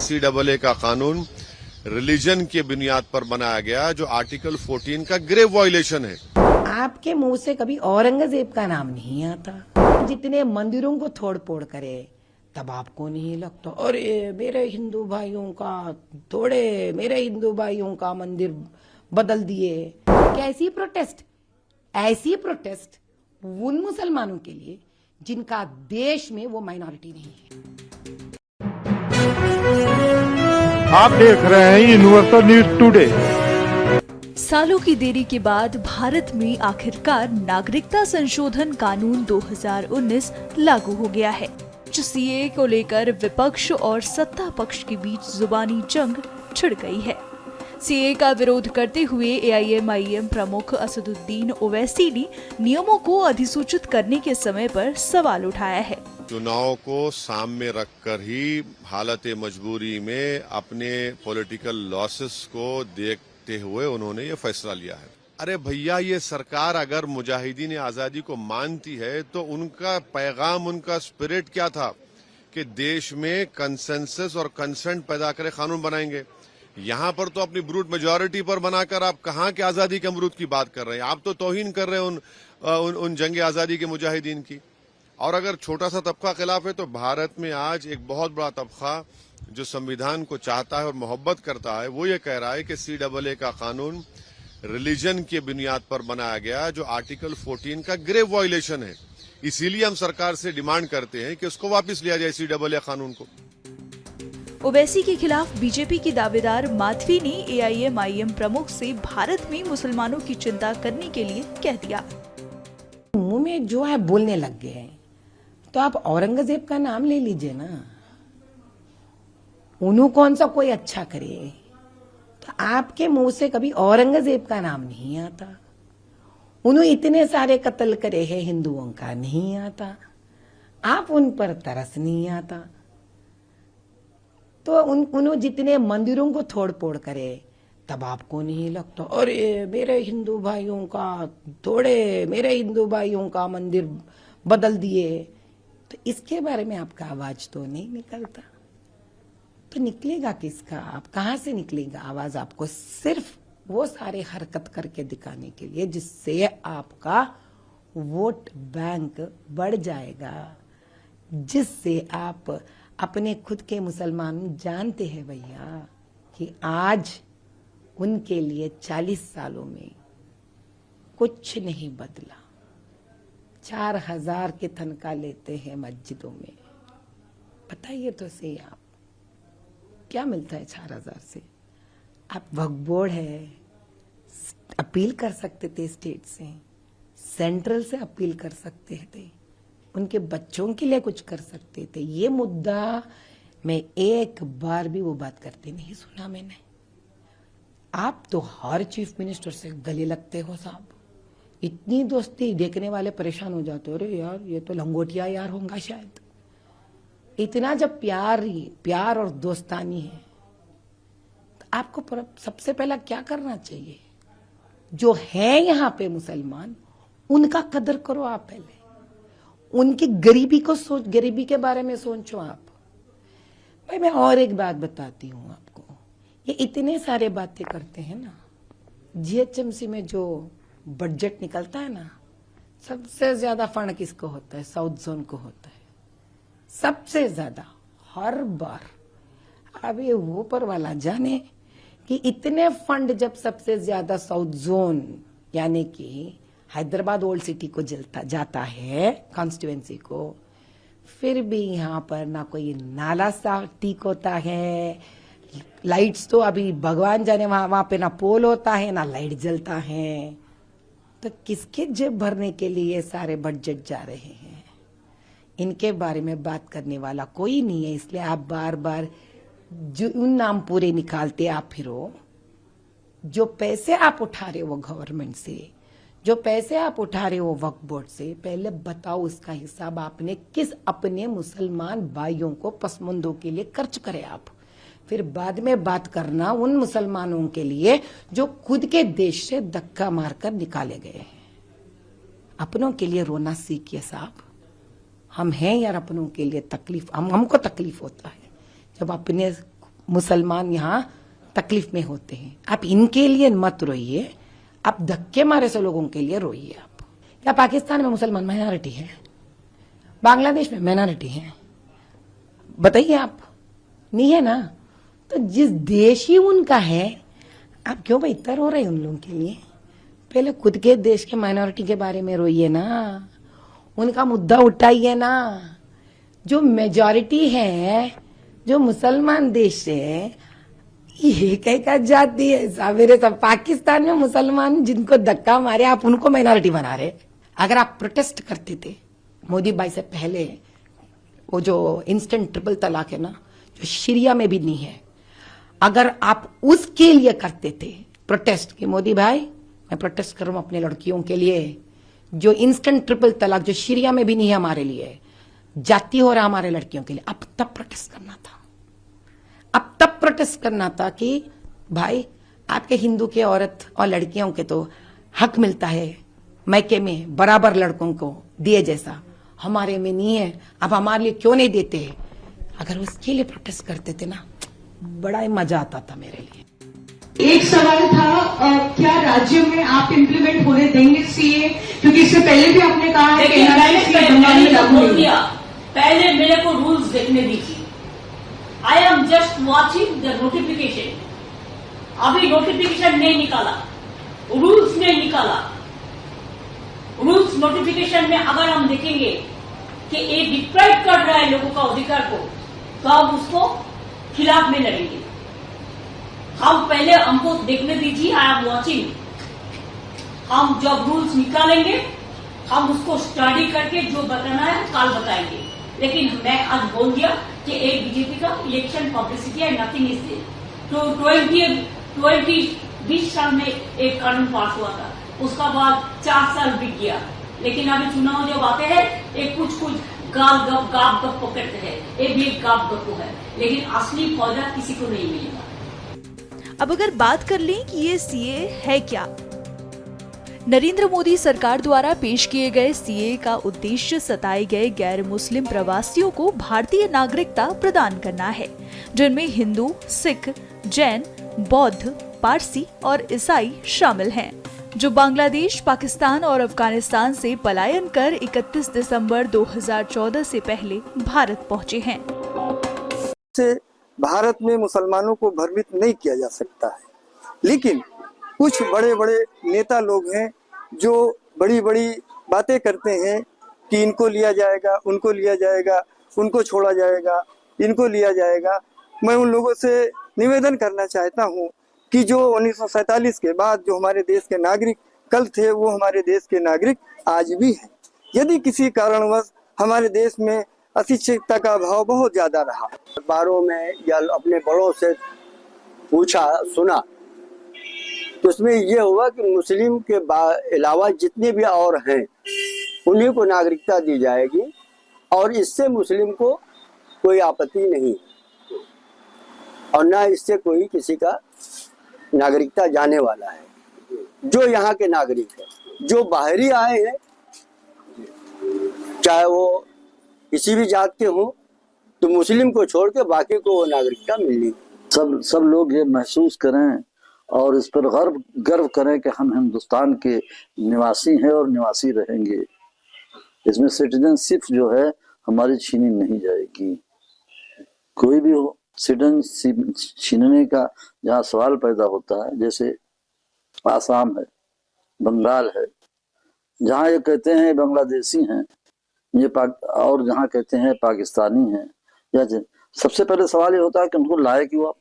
CAA का कानून religion की बुनियाद पर बनाया गया, जो आर्टिकल 14 का ग्रेव वायलेशन है। आपके मुंह से कभी औरंगजेब का नाम नहीं आता। जितने मंदिरों को तोड़ फोड़ करे तब आपको नहीं लगता अरे मेरे हिंदू भाइयों का तोड़े, मेरे हिंदू भाइयों का मंदिर बदल दिए। कैसी प्रोटेस्ट? ऐसी प्रोटेस्ट उन मुसलमानों के लिए जिनका देश में वो माइनॉरिटी नहीं है। आप देख रहे हैं यूनिवर्सल न्यूज टुडे। सालों की देरी के बाद भारत में आखिरकार नागरिकता संशोधन कानून 2019 लागू हो गया है, जो सीए को लेकर विपक्ष और सत्ता पक्ष के बीच जुबानी जंग छिड़ गई है। सीए का विरोध करते हुए एआईएमआईएम प्रमुख असदुद्दीन ओवैसी ने नियमों को अधिसूचित करने के समय पर सवाल उठाया है। चुनाव को सामने रखकर ही हालत मजबूरी में अपने पॉलिटिकल लॉसेस को देखते हुए उन्होंने ये फैसला लिया है। अरे भैया, ये सरकार अगर मुजाहिदीन आजादी को मानती है तो उनका पैगाम, उनका स्पिरिट क्या था कि देश में कंसेंसस और कंसेंट पैदा करे कानून बनाएंगे। यहाँ पर तो अपनी ब्रूट मेजॉरिटी पर बनाकर आप कहाँ के आजादी के अमरूद की बात कर रहे हैं। आप तो तौहीन कर रहे हैं उन जंग आजादी के मुजाहिदीन की। और अगर छोटा सा तबका खिलाफ है तो भारत में आज एक बहुत बड़ा तबका जो संविधान को चाहता है और मोहब्बत करता है, वो ये कह रहा है कि CAA का कानून रिलीजन की बुनियाद पर बनाया गया, जो आर्टिकल 14 का ग्रेव वायलेशन है। इसीलिए हम सरकार से डिमांड करते हैं कि उसको वापस लिया जाए CAA कानून को। ओवैसी के खिलाफ बीजेपी की दावेदार माधवी ने एआईएमआईएम प्रमुख से भारत में मुसलमानों की चिंता करने के लिए कह दिया। मुंह में जो है बोलने लग गए हैं, तो आप औरंगजेब का नाम ले लीजिए ना। उन्हों कौन सा कोई अच्छा करे, तो आपके मुंह से कभी औरंगजेब का नाम नहीं आता। उन्होंने इतने सारे कत्ल करे हैं हिंदुओं का नहीं आता। आप उन पर तरस नहीं आता। तो उन्होंने जितने मंदिरों को तोड़ फोड़ करे तब आपको नहीं लगता अरे मेरे हिंदू भाइयों का तोड़े, मेरे हिंदू भाइयों का मंदिर बदल दिए। तो इसके बारे में आपका आवाज तो नहीं निकलता। तो निकलेगा किसका? आप कहां से निकलेगा आवाज? आपको सिर्फ वो सारे हरकत करके दिखाने के लिए जिससे आपका वोट बैंक बढ़ जाएगा, जिससे आप अपने खुद के मुसलमान जानते हैं भैया कि आज उनके लिए 40 सालों में कुछ नहीं बदला। 4000 के तनख्वाह लेते हैं मस्जिदों में। बताइए तो सही, आप क्या मिलता है 4000 से? आप वक्फ बोर्ड है, अपील कर सकते थे स्टेट से, सेंट्रल से अपील कर सकते थे, उनके बच्चों के लिए कुछ कर सकते थे। ये मुद्दा मैं एक बार भी वो बात करते नहीं सुना मैंने। आप तो हर चीफ मिनिस्टर से गले लगते हो साहब। इतनी दोस्ती देखने वाले परेशान हो जाते हो, अरे यार ये तो लंगोटिया यार होगा शायद। इतना जब प्यार और दोस्तानी है तो आपको सबसे पहला क्या करना चाहिए? जो है यहाँ पे मुसलमान, उनका कदर करो आप। पहले उनकी गरीबी के बारे में सोचो आप। भाई मैं और एक बात बताती हूँ आपको। ये इतने सारे बातें करते हैं ना, जीएचएमसी में जो बजट निकलता है ना, सबसे ज्यादा फंड किसको होता है? साउथ जोन को होता है सबसे ज्यादा हर बार। अब ये ऊपर वाला जाने कि इतने फंड जब सबसे ज्यादा साउथ जोन यानी कि हैदराबाद ओल्ड सिटी को जाता है कॉन्स्टिट्यूएंसी को, फिर भी यहाँ पर ना कोई नाला सा ठीक होता है। लाइट्स तो अभी भगवान जाने वहां पे ना पोल होता है ना लाइट जलता है। तो किसके जेब भरने के लिए ये सारे बजट जा रहे हैं? इनके बारे में बात करने वाला कोई नहीं है। इसलिए आप बार बार जो उन नाम पूरे निकालते आप फिरो। जो पैसे आप उठा रहे हो गवर्नमेंट से, जो पैसे आप उठा रहे हो वक्फ बोर्ड से, पहले बताओ उसका हिसाब आपने किस अपने मुसलमान भाइयों को पसमंदों के लिए खर्च करे आप। फिर बाद में बात करना उन मुसलमानों के लिए जो खुद के देश से धक्का मारकर निकाले गए हैं। अपनों के लिए रोना सीखिए साहब। हम हैं यार अपनों के लिए तकलीफ, हमको तकलीफ होता है जब अपने मुसलमान यहाँ तकलीफ में होते हैं। आप इनके लिए मत रोइए, आप धक्के मारे से लोगों के लिए रोइए। आप क्या पाकिस्तान में मुसलमान माइनॉरिटी है? बांग्लादेश में माइनॉरिटी है? बताइए आप, नहीं है ना? तो जिस देश ही उनका है, आप क्यों भाई इतना रो रहे हैं उन लोगों के लिए? पहले खुद के देश के माइनॉरिटी के बारे में रोइए ना, उनका मुद्दा उठाइए ना। जो मेजॉरिटी है, जो मुसलमान देश है, ये कई जाति है सवेरे सब। पाकिस्तान में मुसलमान जिनको धक्का मारे, आप उनको माइनॉरिटी बना रहे। अगर आप प्रोटेस्ट करते थे मोदी भाई से पहले, वो जो इंस्टेंट ट्रिपल तलाक है ना, जो शरिया में भी नहीं है, अगर आप उसके लिए करते थे प्रोटेस्ट कि मोदी भाई मैं प्रोटेस्ट कर रहा हूं अपने लड़कियों के लिए, जो इंस्टेंट ट्रिपल तलाक जो शरिया में भी नहीं है हमारे लिए, जाति हो रहा हमारे लड़कियों के लिए, अब तब प्रोटेस्ट करना था। अब तब प्रोटेस्ट करना था कि भाई आपके हिंदू के औरत और लड़कियों के तो हक मिलता है मैके में बराबर लड़कों को दिए जैसा, हमारे में नहीं है, अब हमारे लिए क्यों नहीं देते? अगर उसके लिए प्रोटेस्ट करते थे ना, बड़ा ही मजा आता था मेरे लिए। एक सवाल था, क्या राज्य में आप इम्प्लीमेंट होने देंगे सीए? क्योंकि इससे पहले भी आपने कहा है कि पहले मेरे को रूल्स देखने दीजिए। I am just watching the notification. अभी नोटिफिकेशन नहीं निकाला, रूल्स नहीं निकाला। रूल्स नोटिफिकेशन में अगर हम देखेंगे कि ये डिप्राइव कर रहा है लोगों का अधिकार को, तो हम उसको खिलाफ में लड़ेंगे। हम पहले हमको देखने दीजिए, आई एम वॉचिंग। हम जब रूल्स निकालेंगे, हम उसको स्टडी करके जो बताना है कल बताएंगे। लेकिन मैं आज बोल दिया कि एक बीजेपी का इलेक्शन पब्लिसिटी है, नथिंग इज देयर। तो 20 साल में एक कानून पास हुआ था, उसका बाद 4 साल बीत गया। लेकिन अभी चुनाव जब आते हैं, एक कुछ गाप गप पकड़ते हैं, ये भी एक गाप गप है, लेकिन असली फायदा किसी को नहीं मिलेगा। अब अगर बात कर लें कि ये सीए है क्या, नरेंद्र मोदी सरकार द्वारा पेश किए गए सीए का उद्देश्य सताए गए गैर मुस्लिम प्रवासियों को भारतीय नागरिकता प्रदान करना है, जिनमें हिंदू, सिख, जैन, बौद्ध, पारसी और ईसाई शामिल हैं, जो बांग्लादेश, पाकिस्तान और अफगानिस्तान से पलायन कर 31 दिसंबर 2014 से पहले भारत पहुंचे हैं। भारत में मुसलमानों को भ्रमित नहीं किया जा सकता है, लेकिन कुछ बड़े बड़े नेता लोग हैं जो बड़ी बड़ी बातें करते हैं कि इनको लिया जाएगा, उनको लिया जाएगा, उनको छोड़ा जाएगा, इनको लिया जाएगा। मैं उन लोगों से निवेदन करना चाहता हूं कि जो 1947 के बाद जो हमारे देश के नागरिक कल थे, वो हमारे देश के नागरिक आज भी हैं। यदि किसी कारणवश हमारे देश में अशिक्षितता का अभाव बहुत ज्यादा रहा, अखबारों में या अपने बड़ों से पूछा सुना, तो उसमें ये हुआ कि मुस्लिम के अलावा जितने भी और हैं उन्हीं को नागरिकता दी जाएगी और इससे मुस्लिम को कोई आपत्ति नहीं और ना इससे कोई किसी का नागरिकता जाने वाला है। जो यहाँ के नागरिक है, जो बाहरी आए हैं, चाहे वो किसी भी जात के हों, तो मुस्लिम को छोड़ के बाकी को वो नागरिकता मिलनी। सब लोग ये महसूस करें और इस पर गर्व करें कि हम हिंदुस्तान के निवासी हैं और निवासी रहेंगे। इसमें सिटीजनशिप जो है हमारी छीनी नहीं जाएगी। कोई भी हो, सिटीजनशिप छीनने का जहाँ सवाल पैदा होता है, जैसे आसाम है, बंगाल है, जहाँ ये कहते हैं बांग्लादेशी हैं, ये और जहाँ कहते हैं पाकिस्तानी हैं, या सबसे पहले सवाल ये होता है कि उनको लाए क्यों आप।